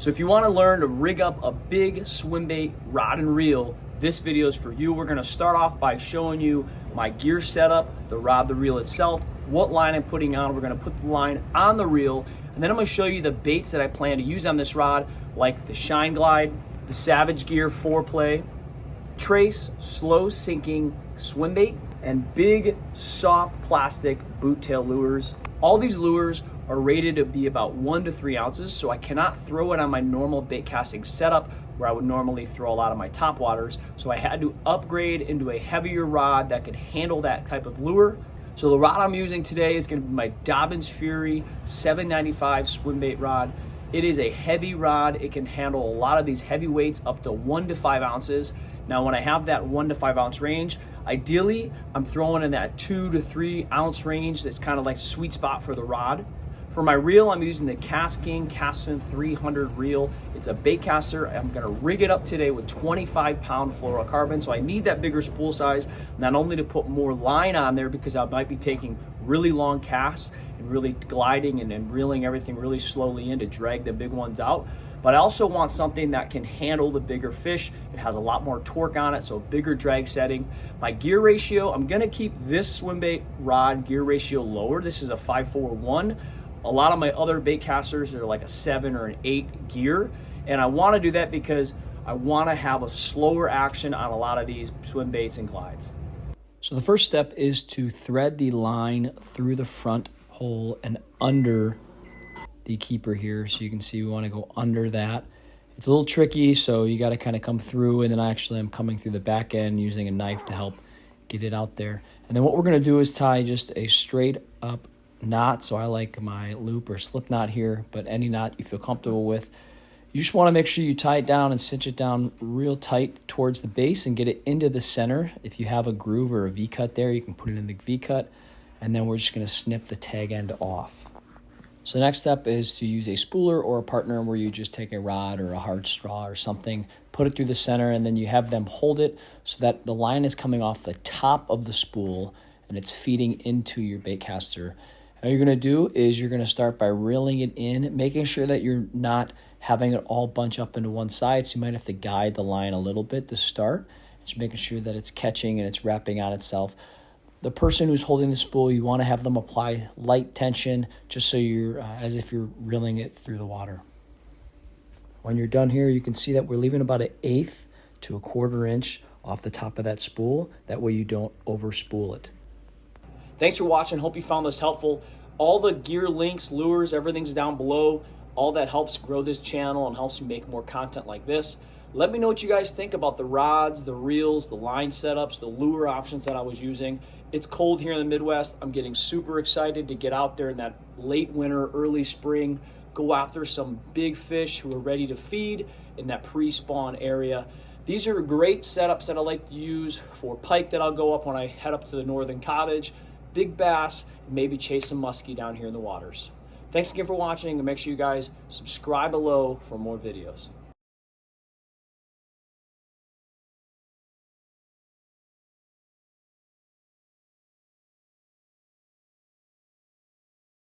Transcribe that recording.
So if you want to learn to rig up a big swim bait rod and reel, this video is for you. We're going to start off by showing you my gear setup, the rod, the reel itself, what line I'm putting on. We're going to put the line on the reel, and then I'm going to show you the baits that I plan to use on this rod, like the Shine Glide, the Savage Gear Foreplay, Trace slow sinking swim bait, and big soft plastic boot tail lures. All these lures are rated to be about 1 to 3 ounces, so I cannot throw it on my normal bait casting setup where I would normally throw a lot of my top waters. So I had to upgrade into a heavier rod that could handle that type of lure. So the rod I'm using today is going to be my Dobyns Fury 795 swim bait rod. It is a heavy rod. It can handle a lot of these heavy weights up to 1 to 5 ounces. Now when I have that 1 to 5 ounce range, ideally I'm throwing in that 2 to 3 ounce range. That's kind of like sweet spot for the rod. For my reel, I'm using the KastKing Kapstan 300 reel. It's a bait caster. I'm gonna rig it up today with 25-pound fluorocarbon. So I need that bigger spool size, not only to put more line on there because I might be taking really long casts and really gliding and reeling everything really slowly in to drag the big ones out, but I also want something that can handle the bigger fish. It has a lot more torque on it, so bigger drag setting. My gear ratio, I'm gonna keep this swim bait rod gear ratio lower. This is a 5-4-1. A lot of my other bait casters are like a 7 or an 8 gear, and I want to do that because I want to have a slower action on a lot of these swim baits and glides. So the first step is to thread the line through the front hole and under the keeper here. So you can see we want to go under that. It's a little tricky, so you got to kind of come through, and then I'm coming through the back end using a knife to help get it out there. And then what we're going to do is tie just a straight up knot. So I like my loop or slip knot here, but any knot you feel comfortable with. You just want to make sure you tie it down and cinch it down real tight towards the base and get it into the center. If you have a groove or a V-cut there, you can put it in the V-cut, and then we're just going to snip the tag end off. So the next step is to use a spooler or a partner where you just take a rod or a hard straw or something, put it through the center, and then you have them hold it so that the line is coming off the top of the spool and it's feeding into your bait caster. All you're going to do is you're going to start by reeling it in, making sure that you're not having it all bunch up into one side. So you might have to guide the line a little bit to start, just making sure that it's catching and it's wrapping on itself. The person who's holding the spool, you want to have them apply light tension just so you're as if you're reeling it through the water. When you're done here, you can see that we're leaving about 1/8 to 1/4 inch off the top of that spool. That way you don't over spool it. Thanks for watching. Hope you found this helpful. All the gear links, lures, everything's down below. All that helps grow this channel and helps me make more content like this. Let me know what you guys think about the rods, the reels, the line setups, the lure options that I was using. It's cold here in the Midwest. I'm getting super excited to get out there in that late winter, early spring, go after some big fish who are ready to feed in that pre-spawn area. These are great setups that I like to use for pike that I'll go up when I head up to the northern cottage, big bass, and maybe chase some musky down here in the waters. Thanks again for watching, and make sure you guys subscribe below for more videos.